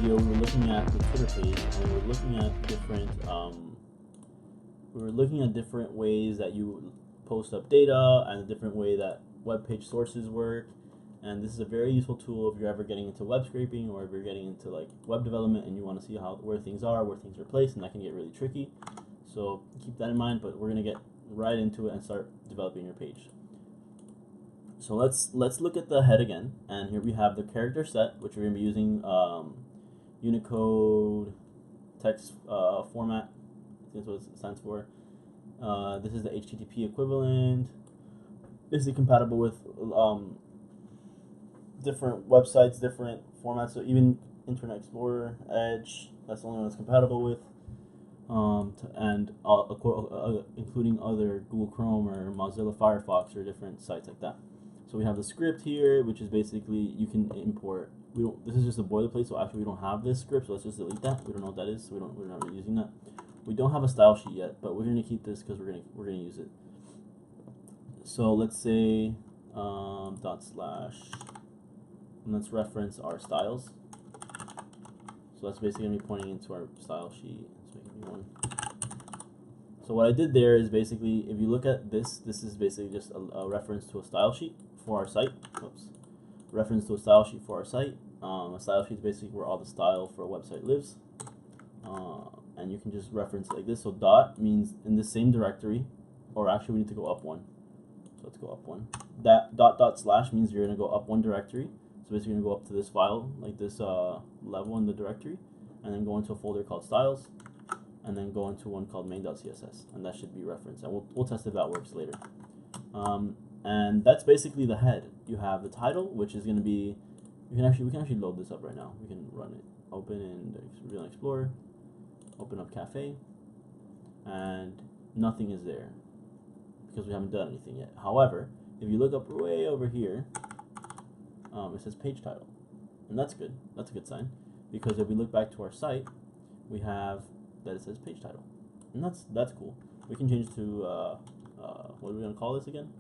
video, we were looking at the Twitter page, and we were looking at different ways that you post up data and a different way that web page sources work. And this is a very useful tool if you're ever getting into web scraping, or if you're getting into like web development and you want to see where things are placed, and that can get really tricky. So keep that in mind. But we're gonna get right into it and start developing your page. So let's look at the head again, and here we have the character set, which we're gonna be using Unicode text format. That's what it stands for. This is the HTTP equivalent. This is compatible with different websites, different formats. So even Internet Explorer, Edge, that's the only one it's compatible with. And including other Google Chrome or Mozilla Firefox or different sites like that. So we have the script here, which is basically you can import. This is just a boilerplate, so actually we don't have this script, so let's just delete that. We don't know what that is, so we're not really using that. We don't have a style sheet yet, but we're gonna keep this because we're gonna use it. So let's say /, and let's reference our styles. So that's basically gonna be pointing into our style sheet. Let's make a new one. So what I did there is basically, if you look at this is basically just a reference to a style sheet for our site. Reference to a style sheet for our site. A style sheet is basically where all the style for a website lives. And you can just reference it like this. So dot means in the same directory, or actually we need to go up one. So let's go up one. That // means you're gonna go up one directory. So basically you're gonna go up to this file, like this level in the directory, and then go into a folder called styles, and then go into one called main.css, and that should be referenced. And we'll test if that works later. And that's basically the head. You have the title, which is gonna be, we can actually load this up right now. We can run it. Open in the Real Explorer. Open up Cafe, and nothing is there because we haven't done anything yet. However, if you look up way over here, it says page title, and that's good. That's a good sign, because if we look back to our site, we have that it says page title, and that's cool. We can change to what are we gonna call this again?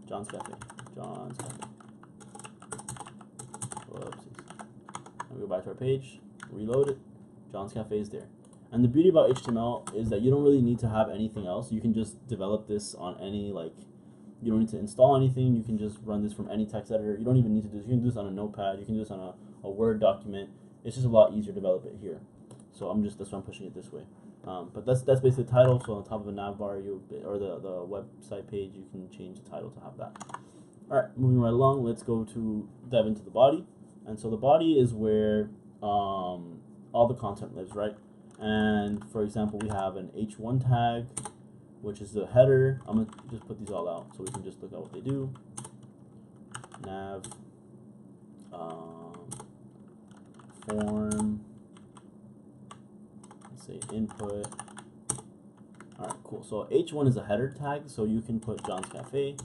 John's Cafe. John's Cafe. Whoopsies. And we go back to our page, reload it. John's Cafe is there. And the beauty about HTML is that you don't really need to have anything else. You can just develop this on any, you don't need to install anything. You can just run this from any text editor. You don't even need to do this. You can do this on a notepad. You can do this on a Word document. It's just a lot easier to develop it here. So that's why I'm pushing it this way. But that's basically the title. So on top of the nav bar, or the website page, you can change the title to have that. All right, moving right along. Let's dive into the body. And so the body is where all the content lives, right? And for example, we have an h1 tag, which is the header. I'm gonna just put these all out so we can just look at what they do. Nav, form, let's say input. All right, cool. So h1 is a header tag, so you can put John's Cafe,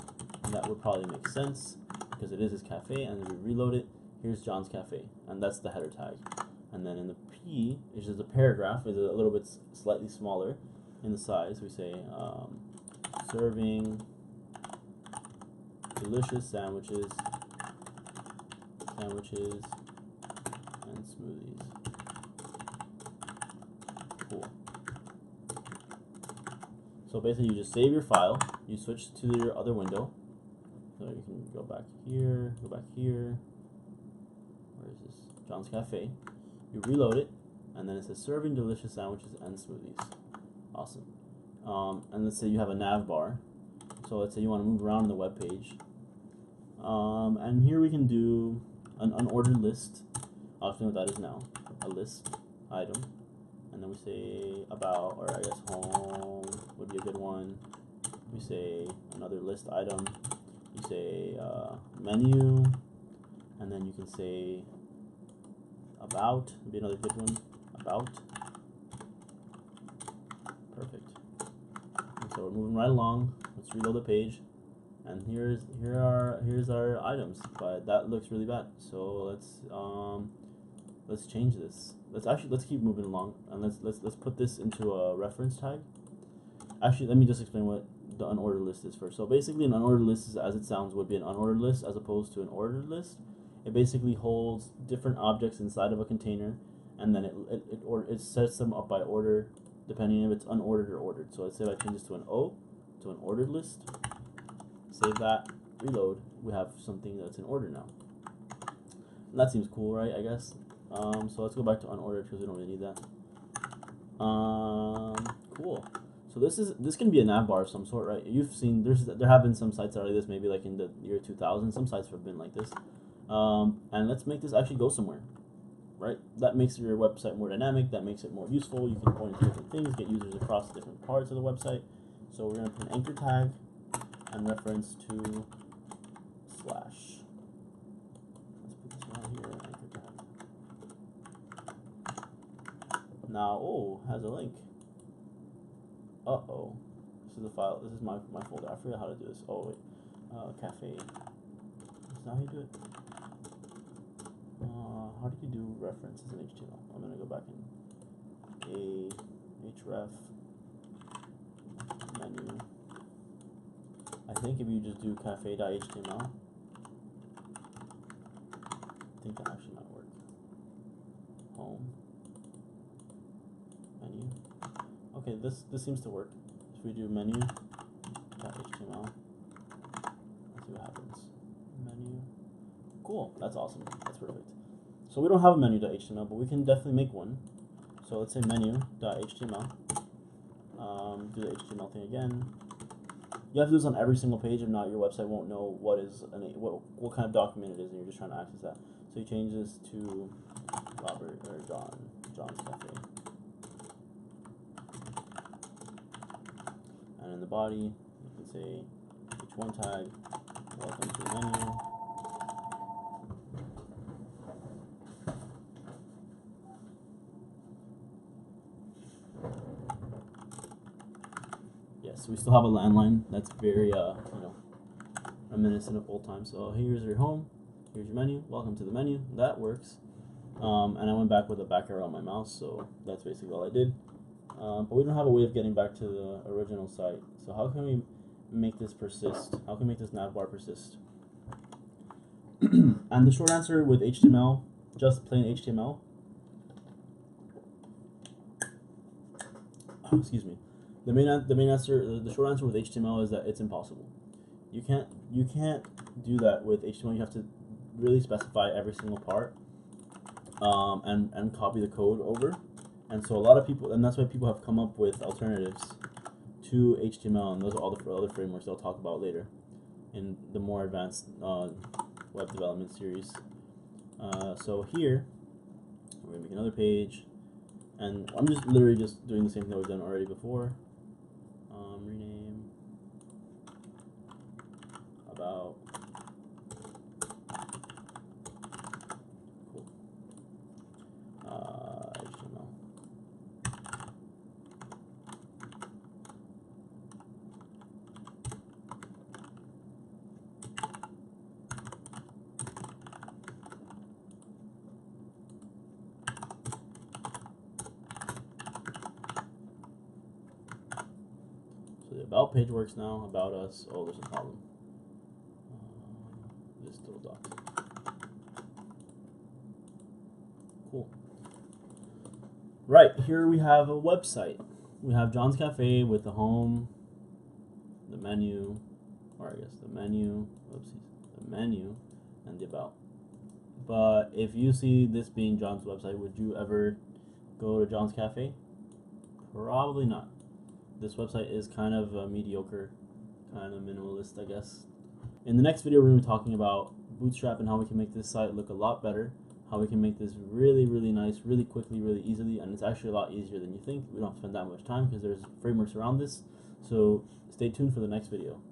and that would probably make sense because it is his cafe. And then we reload it. Here's John's Cafe, and that's the header tag. And then in the P, which is a paragraph, is a little bit slightly smaller in the size. We say serving delicious sandwiches and smoothies. Cool. So basically, you just save your file. You switch to your other window. So you can go back here. Where is this? John's Cafe. You reload it, and then it says serving delicious sandwiches and smoothies. Awesome. And let's say you have a nav bar. So let's say you want to move around on the web page. And here we can do an unordered list. I'll explain what that is now. A list item. And then we say about, or I guess home would be a good one. We say another list item. You say menu. And then you can say about, would be another good one. About. Perfect. And so we're moving right along. Let's reload the page. And here's our items, but that looks really bad. So let's change this. Let's keep moving along, and let's put this into a reference tag. Actually, let me just explain what the unordered list is first. So basically, an unordered list, is, as it sounds, would be an unordered list as opposed to an ordered list. It basically holds different objects inside of a container, and then it sets them up by order, depending if it's unordered or ordered. So let's say if I change this to an O, to an ordered list, save that, reload, we have something that's in order now. And that seems cool, right? I guess. So let's go back to unordered because we don't really need that. Cool. So this can be a nav bar of some sort, right? You've seen there have been some sites that are like this, maybe like in the year 2000. Some sites have been like this. And let's make this actually go somewhere, right? That makes your website more dynamic. That makes it more useful. You can point to different things, get users across different parts of the website. So we're gonna put an anchor tag and reference to slash. Let's put this right here, anchor tag. Now, oh, has a link. Uh-oh. This is the file. This is my folder. I forgot how to do this. Oh, wait. Cafe. That's not how you do it. How do you do references in HTML? I'm going to go back in href menu. I think if you just do cafe.html, I think that actually might work. Home. Menu. Okay, this seems to work. If we do menu.html, let's see what happens. Menu. Cool, that's awesome. That's perfect. So we don't have a menu.html, but we can definitely make one. So let's say menu.html. Do the HTML thing again. You have to do this on every single page. If not, your website won't know what what kind of document it is, and you're just trying to access that. So you change this to Robert or John's Cafe. And in the body, you can say h1 tag, welcome to the menu. Yes, we still have a landline that's very, reminiscent of old times. So here's your home, here's your menu, welcome to the menu. That works. And I went back with a back arrow on my mouse, so that's basically all I did. But we don't have a way of getting back to the original site. So how can we make this persist? How can we make this navbar persist? And the short answer with HTML, just plain HTML, excuse me. The short answer with HTML is that it's impossible. You can't do that with HTML. You have to really specify every single part, and copy the code over. And so a lot of people, and that's why people have come up with alternatives to HTML, and those are all the other frameworks they'll talk about later in the more advanced web development series. So here, we're going to make another page, and I'm just literally just doing the same thing that we've done already before. Rename, about, cool, HTML. So the about page works now. About us. Oh, there's a problem. This still docs. Cool. Right, here we have a website. We have John's Cafe with the home, the menu, or I guess the menu, oopsies, the menu, and the about. But if you see this being John's website, would you ever go to John's Cafe? Probably not. This website is kind of mediocre, kind of minimalist, I guess. In the next video, we're going to be talking about Bootstrap and how we can make this site look a lot better, how we can make this really, really nice, really quickly, really easily, and it's actually a lot easier than you think. We don't have to spend that much time because there's frameworks around this. So stay tuned for the next video.